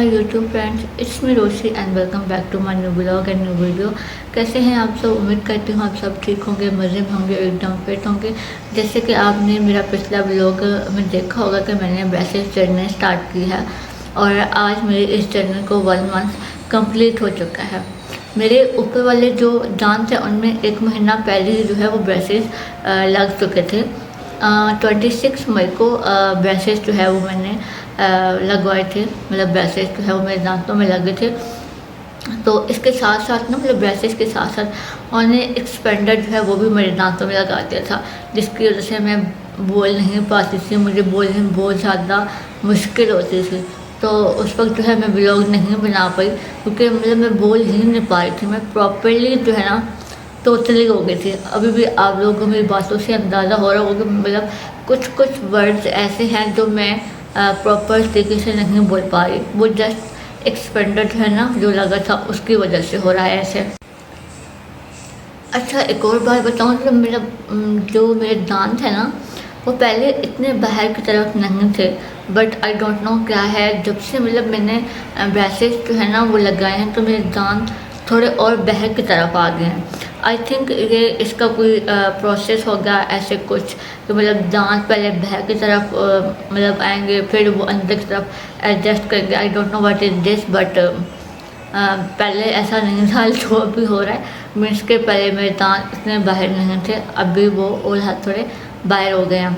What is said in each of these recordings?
My YouTube friends, it's me Roshi and welcome back to my new blog and new video. कैसे हैं आप सब? उम्मीद करती हूँ आप सब ठीक होंगे, मज़े में होंगे, एकदम फिट होंगे। जैसे कि आपने मेरा पिछला ब्लॉग में देखा होगा कि मैंने ब्रेसेस जर्नी स्टार्ट की है और आज मेरे इस जर्नी को 1 मंथ कंप्लीट हो चुका है। मेरे ऊपर वाले जो दांत हैं उनमें 1 महीना पहले ही जो है वो ब्रेसेस लग चुके थे। 26 मई को ब्रेसेस जो है वो मैंने लगवाए थे। मतलब ब्रेसेस जो है वो मेरे दांतों में लगे थे। तो इसके साथ साथ ना, मतलब ब्रेसेस के साथ साथ उन्होंने एक्सपेंडर जो है वो भी मेरे दांतों में लगा दिया था, जिसकी वजह से मैं बोल नहीं पाती थी। मुझे बोलने में बहुत ज़्यादा मुश्किल होती थी। तो उस वक्त जो है मैं ब्लॉग नहीं बना पाई, क्योंकि मतलब मैं बोल ही नहीं पा रही थी। मैं प्रॉपरली जो है ना टोटली हो गई थी। अभी भी आप लोगों को मेरी बातों से अंदाज़ा हो रहा होगा कि मतलब कुछ वर्ड्स ऐसे हैं जो मैं प्रॉपर तरीके से नहीं बोल पा रही। वो जस्ट एक्सपेंडर जो है ना जो लगा था उसकी वजह से हो रहा है ऐसे। अच्छा, एक और बात बताऊँ तो मेरा जो मेरे दांत है ना वो पहले इतने बाहर की तरफ नहीं थे, बट आई डोंट नो क्या है, जब से मतलब मैंने ब्रेसेस जो है ना वो लगाए हैं तो मेरे दांत थोड़े और बाहर की तरफ आ गए हैं। आई थिंक ये इसका कोई प्रोसेस होगा ऐसे कुछ, तो मतलब दांत पहले बाहर की तरफ मतलब आएंगे, फिर वो अंदर की तरफ एडजस्ट करेंगे। I don't know what is this, but पहले ऐसा नहीं था जो अभी हो रहा है। मीन्स के पहले मेरे दांत इतने बाहर नहीं थे, अभी वो और हाथ थोड़े बाहर हो गए हैं।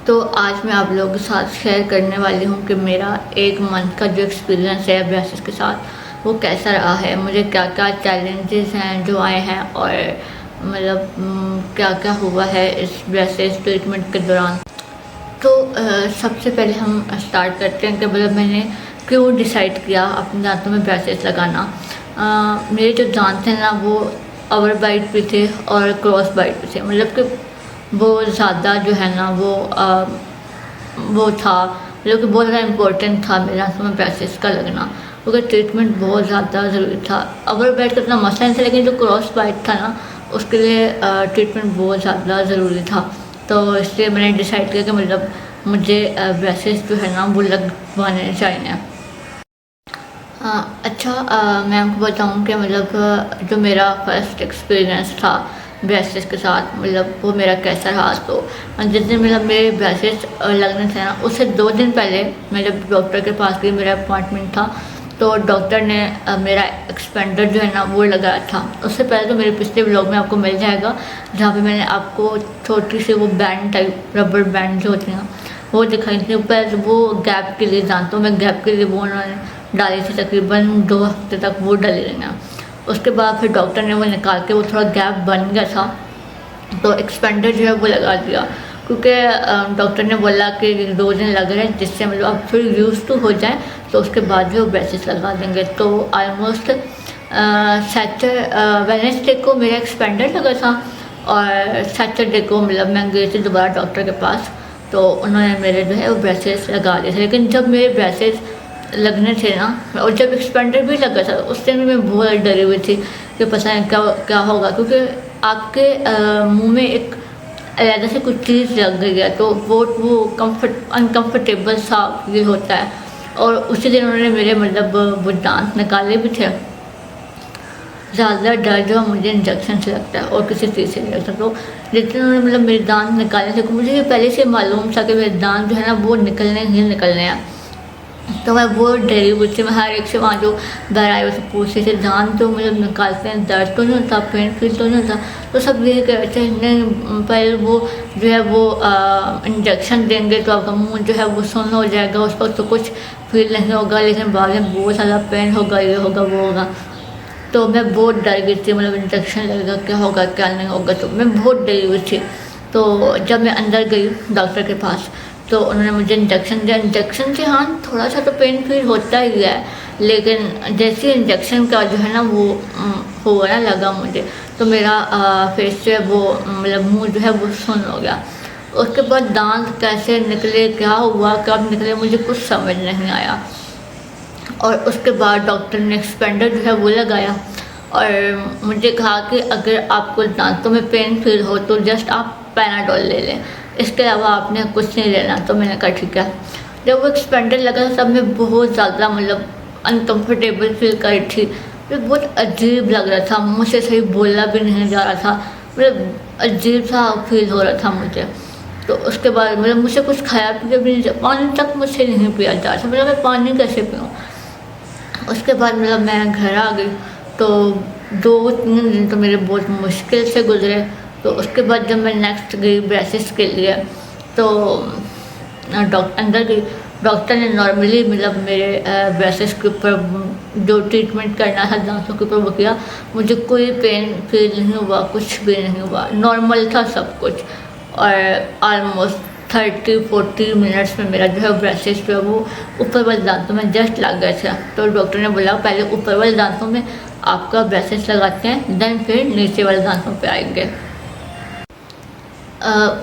तो आज मैं आप लोगों के साथ शेयर करने वाली हूँ कि मेरा 1 मंथ का जो एक्सपीरियंस है ब्रेसेस के साथ वो कैसा रहा है, मुझे क्या क्या चैलेंजेस हैं जो आए हैं, और मतलब क्या क्या हुआ है इस ब्रेसेस ट्रीटमेंट के दौरान। तो सबसे पहले हम स्टार्ट करते हैं कि मतलब मैंने क्यों डिसाइड किया अपने दांतों में ब्रेसेस लगाना। मेरे जो दांत हैं ना वो ओवर बाइट भी थे और क्रॉस बाइट भी थे। मतलब कि वो ज़्यादा जो है ना वो था, मतलब कि बहुत ज़्यादा इम्पोर्टेंट था मेरे दांतों में ब्रेसेस का लगना, क्योंकि ट्रीटमेंट बहुत ज़्यादा ज़रूरी था। ओवर बाइट का इतना मसला नहीं था, लेकिन जो क्रॉस बाइट था ना उसके लिए ट्रीटमेंट बहुत ज़्यादा ज़रूरी था। तो इसलिए मैंने डिसाइड किया कि मतलब मुझे ब्रेसेस जो है ना वो लगवाने चाहिए। अच्छा, मैं आपको बताऊँ कि मतलब जो मेरा फर्स्ट एक्सपीरियंस था ब्रेसेस के साथ, मतलब वो मेरा कैसा रहा। तो जिस दिन मतलब मेरे ब्रेसेस लगने थे ना उससे 2 दिन पहले मैं जब डॉक्टर के पास गई, मेरा अपॉइंटमेंट था, तो डॉक्टर ने मेरा एक्सपेंडर जो है ना वो लगाया था। उससे पहले तो मेरे पिछले ब्लॉग में आपको मिल जाएगा, जहाँ पे मैंने आपको छोटी सी वो बैंड टाइप रबर बैंड जो होती हैं वो दिखाई थी। पर वो गैप के लिए, दांतों में गैप के लिए वो उन्होंने डाली थी, तकरीबन 2 हफ्ते तक वो डली रही। उसके बाद फिर डॉक्टर ने वो निकाल के, वो थोड़ा गैप बन गया था तो एक्सपेंडर जो है वो लगा दिया, क्योंकि डॉक्टर ने बोला कि 2 दिन लग रहे हैं, जिससे मतलब आप थोड़ी यूज टू हो जाए तो उसके बाद भी वो ब्रेसेस लगा देंगे। तो ऑलमोस्ट वेडनेसडे को मेरा एक्सपेंडर लगा था और सैटरडे को मतलब मैं गई थी दोबारा डॉक्टर के पास, तो उन्होंने मेरे जो है वो ब्रेसेस लगा दिए थे। लेकिन जब मेरे ब्रेसेस लगने थे ना, और जब एक्सपेंडर भी लगा था उस टाइम मैं बहुत डरी हुई थी कि पता नहीं क्या क्या होगा, क्योंकि आपके मुंह में एक अलग से कुछ चीज़ लग गई है, तो वो अनकम्फर्टेबल सा फील होता है। और उसी दिन उन्होंने मेरे मतलब वो दांत निकाले भी थे। ज़्यादा डर जो मुझे इंजेक्शन से लगता है और किसी चीज़ से नहीं लगता। तो जितने उन्होंने मतलब मेरे दांत निकाले थे, मुझे ये पहले से मालूम था कि मेरे दांत जो है ना वो निकलने ही निकलने हैं। तो मैं वो डरी हुई थी। मैं हर एक से वहाँ जो घर आए उसे पूछते थे दांत तो मतलब निकालते हैं, दर्द तो नहीं होता, पेन फील तो नहीं होता। तो सब ये कह रहे थे नहीं, पहले वो जो है वो इंजेक्शन देंगे तो आपका मुंह जो है वो सुन्न हो जाएगा, उस वक्त तो कुछ फील नहीं होगा, लेकिन बाद में बहुत ज़्यादा पेन होगा, ये होगा वो होगा। तो मैं बहुत डर गई थी, मतलब इंजेक्शन लगेगा, क्या होगा क्या नहीं होगा, तो मैं बहुत डरी हुई थी। तो जब मैं अंदर गई डॉक्टर के पास तो उन्होंने मुझे इंजेक्शन दिया। इंजेक्शन से हाँ थोड़ा सा तो पेन फील होता ही है, लेकिन जैसे इंजेक्शन का जो है ना वो हुआ ना लगा मुझे, तो मेरा फेस जो है वो मतलब मुंह जो है वो सुन्न हो गया। उसके बाद दांत कैसे निकले, क्या हुआ, कब निकले, मुझे कुछ समझ नहीं आया। और उसके बाद डॉक्टर ने एक्सपेंडर जो है वो लगाया और मुझे कहा कि अगर आपको दांतों में पेन फील हो तो जस्ट आप पैनाडोल ले लें, इसके अलावा आपने कुछ नहीं लेना। तो मैंने कहा ठीक है। जब वो एक्सपेंडर लगा तब मैं बहुत ज़्यादा मतलब अनकंफर्टेबल फील कर रही थी। मुझे बहुत अजीब लग रहा था, मुझसे सही बोला भी नहीं जा रहा था, मतलब अजीब सा फील हो रहा था मुझे। तो उसके बाद मतलब मुझसे कुछ खाया पिया भी नहीं, पानी तक मुझसे नहीं पिया जा रहा था, मतलब मैं पानी कैसे पीऊँ। उसके बाद मतलब मैं घर आ गई, तो 2-3 दिन तो मेरे बहुत मुश्किल से गुजरे। तो उसके बाद जब मैं नेक्स्ट गई ब्रेसेस के लिए, तो डॉक्टर अंदर गई, डॉक्टर ने नॉर्मली मतलब मेरे ब्रेसेस के ऊपर जो ट्रीटमेंट करना था दांतों के ऊपर वो किया। मुझे कोई पेन फील नहीं हुआ, कुछ भी नहीं हुआ, नॉर्मल था सब कुछ। और ऑलमोस्ट 30-40 मिनट्स में मेरा जो है ब्रेसेस जो है वो ऊपर वाले दांतों में जस्ट लग गए थे। तो डॉक्टर ने बोला पहले ऊपर वाले दांतों में आपका ब्रेसेस लगाते हैं, देन फिर नीचे वाले दांतों पे आएंगे।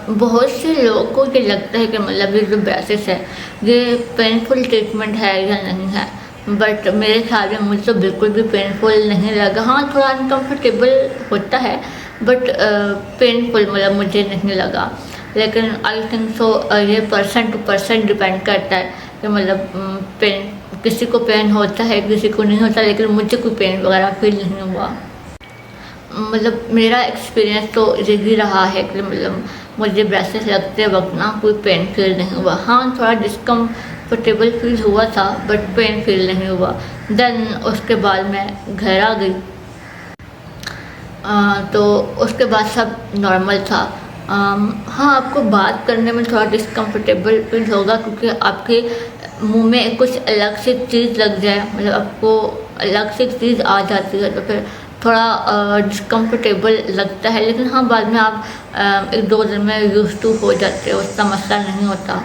बहुत से लोगों को ये लगता है कि मतलब ये जो ब्रेसेस है ये पेनफुल ट्रीटमेंट है या नहीं है, बट मेरे ख्याल में मुझे तो बिल्कुल भी पेनफुल नहीं लगा। हाँ, थोड़ा अनकम्फर्टेबल होता है, बट पेनफुल मतलब मुझे नहीं लगा। लेकिन आई थिंक सो ये पर्सन टू पर्सन डिपेंड करता है कि मतलब पेन, किसी को पेन होता है किसी को नहीं होता, लेकिन मुझे कोई पेन वगैरह फील नहीं हुआ। मतलब मेरा एक्सपीरियंस तो यही रहा है कि मतलब मुझे ब्रेसेस लगते वक्त ना कोई पेन फील नहीं हुआ। हाँ, थोड़ा डिस्कम्फर्टेबल फील हुआ था, बट पेन फील नहीं हुआ। देन उसके बाद मैं घर आ गई, तो उसके बाद सब नॉर्मल था। हाँ, आपको बात करने में थोड़ा डिस्कम्फर्टेबल फील होगा, क्योंकि आपके मुंह में कुछ अलग से चीज़ लग जाए, मतलब आपको अलग से चीज़ आ जाती है, तो फिर थोड़ा डिस्कम्फर्टेबल लगता है। लेकिन हाँ, बाद में आप 1-2 दिन में यूज टू हो जाते हो, उतना मसला नहीं होता।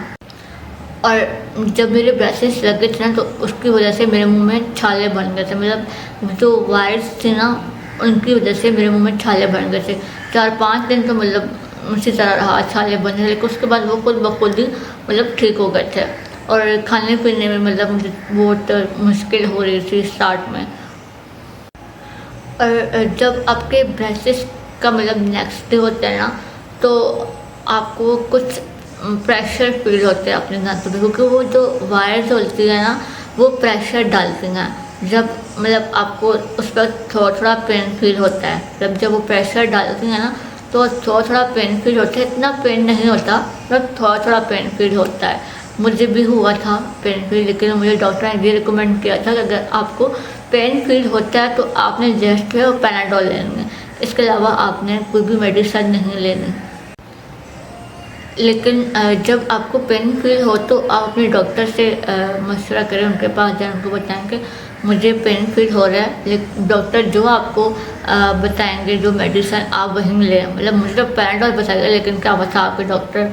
और जब मेरे ब्रेसेस लगे थे ना, तो उसकी वजह से मेरे मुंह में छाले बन गए थे, मतलब जो वायर्स थे ना उनकी वजह से मेरे मुंह में छाले बन गए थे। 4-5 दिन तो मतलब उसी तरह रहा, छाले बने, लेकिन उसके बाद वो खुद ब खुद ही मतलब ठीक हो गए थे। और खाने पीने में मतलब मुझे बहुत मुश्किल हो रही थी स्टार्ट में। और जब आपके ब्रेसेस का मतलब नेक्स्ट डे होता है ना, तो आपको कुछ प्रेशर फील होता है अपने दांतों पे, क्योंकि वो जो वायर्स होती है ना वो प्रेशर डालती हैं। जब मतलब आपको उस पर थोड़ा थोड़ा पेन फील होता है, जब वो प्रेशर डालती हैं ना तो थोड़ा थोड़ा पेन फील होता है, इतना पेन नहीं होता, मतलब थोड़ा थोड़ा पेन फील होता है। मुझे भी हुआ था पेन फील, लेकिन मुझे डॉक्टर ने ये रिकमेंड किया था कि अगर आपको पेन फील होता है तो आपने जस्ट जो है वो पैनाडोल लेनी है, इसके अलावा आपने कोई भी मेडिसिन नहीं लेनी। लेकिन जब आपको पेन फील हो तो आप अपने डॉक्टर से मशवरा करें, उनके पास जाएं, उनको बताएं कि मुझे पेन फील हो रहा है। लेकिन डॉक्टर जो आपको बताएंगे जो मेडिसिन आप वहीं लें, मतलब मुझे तो पैनाडोल बताएगा, लेकिन क्या पता आपके डॉक्टर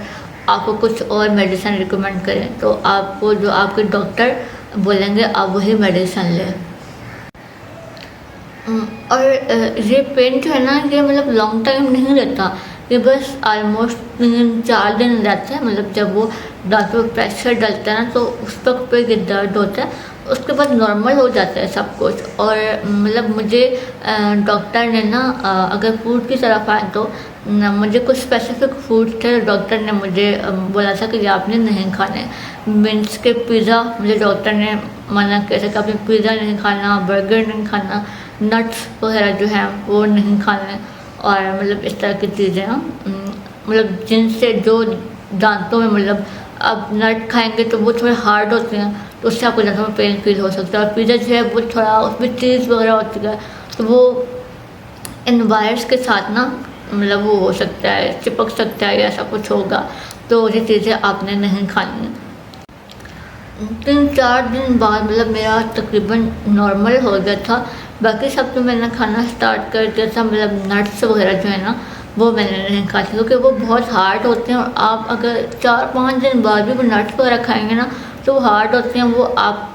आपको कुछ और मेडिसिन रिकमेंड करें, तो आपको जो आपके डॉक्टर बोलेंगे आप वही मेडिसिन लें। और ये पेन जो है ना ये मतलब लॉन्ग टाइम नहीं रहता, ये बस ऑलमोस्ट 3-4 दिन रहता है। मतलब जब वो दांतों पर प्रेशर डलता है ना तो उस वक्त पे ये दर्द होता है, उसके बाद नॉर्मल हो जाता है सब कुछ। और मतलब मुझे डॉक्टर ने ना अगर फूड की तरफ आए तो मुझे कुछ स्पेसिफिक फूड थे, डॉक्टर ने मुझे बोला था कि ये आपने नहीं खाने। मीन्स के पिज़्ज़ा मुझे डॉक्टर ने मना किया था कि आपने पिज़्ज़ा नहीं खाना, बर्गर नहीं खाना, नट्स वगैरह जो हैं वो नहीं खाने, और मतलब इस तरह की चीज़ें हैं मतलब जिनसे जो दांतों में मतलब अब नट खाएंगे तो वो थोड़े हार्ड होते हैं, तो उससे आपको दांतों में पेन फील हो सकता है। और पिज़्ज़ा जो है वो थोड़ा उसमें चीज़ वगैरह होती है, तो वो इन वायर्स के साथ ना मतलब वो हो सकता है, चिपक सकता है या ऐसा कुछ होगा, तो ये चीज़ें आपने नहीं खानी। 3-4 दिन बाद मतलब मेरा तकरीबन नॉर्मल हो गया था। बाकी सब तो मैंने खाना स्टार्ट कर दिया था, मतलब नट्स वगैरह जो है ना वो मैंने नहीं खाती, क्योंकि वो बहुत हार्ड होते हैं। और आप अगर 4-5 दिन बाद भी वो नट्स वगैरह खाएंगे ना तो वो हार्ड होते हैं, वो आप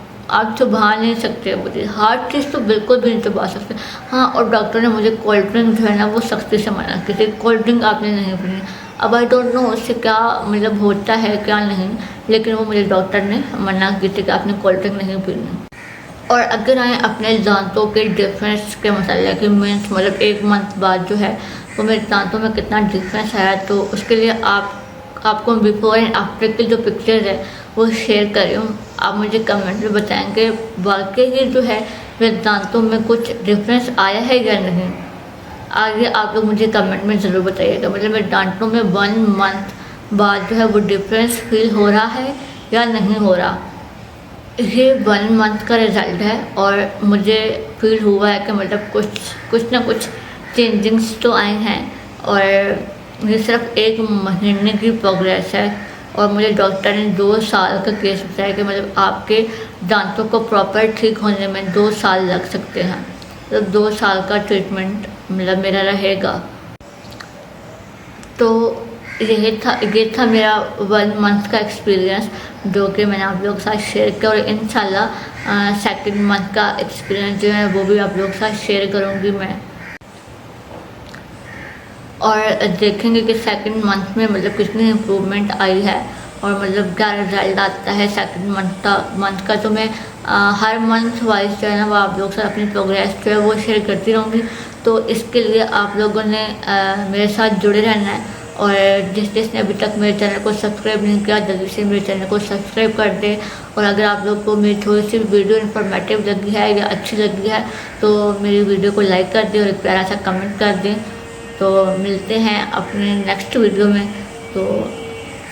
चबा नहीं सकते। मुझे हार्ड चीज़ तो बिल्कुल भी नहीं चबा सकते। हाँ, और डॉक्टर ने मुझे कोल्ड ड्रिंक जो है ना वो सख्ती से मना की थी, कोल्ड ड्रिंक आपने नहीं पीनी। अब आई डोंट नो उससे क्या मतलब होता है क्या नहीं, लेकिन वो मुझे डॉक्टर ने मना की थी कि आपने कोल्ड ड्रिंक नहीं पीनी। और अगर आए अपने दांतों के डिफरेंस के मसले की मीन्स मतलब 1 मंथ बाद जो है वो मेरे दांतों में कितना डिफरेंस आया, तो उसके लिए आपको बिफोर एंड आफ्टर की जो पिक्चर है वो शेयर कर रही हूँ। आप मुझे कमेंट में बताएंगे वाकई ही जो है मेरे दांतों में कुछ डिफरेंस आया है या नहीं। आगे आप लोग मुझे कमेंट में ज़रूर बताइएगा, मतलब मेरे दांतों में 1 मंथ बाद जो है वो डिफरेंस फील हो रहा है या नहीं हो रहा। ये 1 मंथ का रिज़ल्ट है और मुझे फील हुआ है कि मतलब कुछ ना कुछ चेंजिंग्स तो आए हैं और ये सिर्फ 1 महीने की प्रोग्रेस है। और मुझे डॉक्टर ने 2 साल का केस बताया कि मतलब आपके दांतों को प्रॉपर ठीक होने में 2 साल लग सकते हैं, तो 2 साल का ट्रीटमेंट मतलब मेरा रहेगा। तो ये था मेरा 1 मंथ का एक्सपीरियंस जो कि मैंने आप लोगों के साथ शेयर किया, और इंशाल्लाह सेकंड मंथ का एक्सपीरियंस जो है वो भी आप लोगों के साथ शेयर करूँगी मैं। और देखेंगे कि सेकंड मंथ में मतलब कितनी इम्प्रूवमेंट आई है और मतलब क्या रिजल्ट आता है सेकंड मंथ का। तो मैं हर मंथ वाइज जो है ना वो आप लोग से अपनी प्रोग्रेस जो है वो शेयर करती रहूँगी। तो इसके लिए आप लोगों ने मेरे साथ जुड़े रहना है, और जिसने अभी तक मेरे चैनल को सब्सक्राइब नहीं किया जल्दी से मेरे चैनल को सब्सक्राइब कर दें। और अगर आप लोग को मेरी थोड़ी सी वीडियो इन्फॉर्मेटिव लगी है या अच्छी लगी है तो मेरी वीडियो को लाइक कर दें और एक प्यारा सा कमेंट कर दें। तो मिलते हैं अपने नेक्स्ट वीडियो में, तो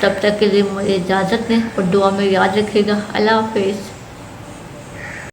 तब तक के लिए मुझे इजाज़त दें और दुआ में याद रखिएगा। अल्लाह हाफिज़।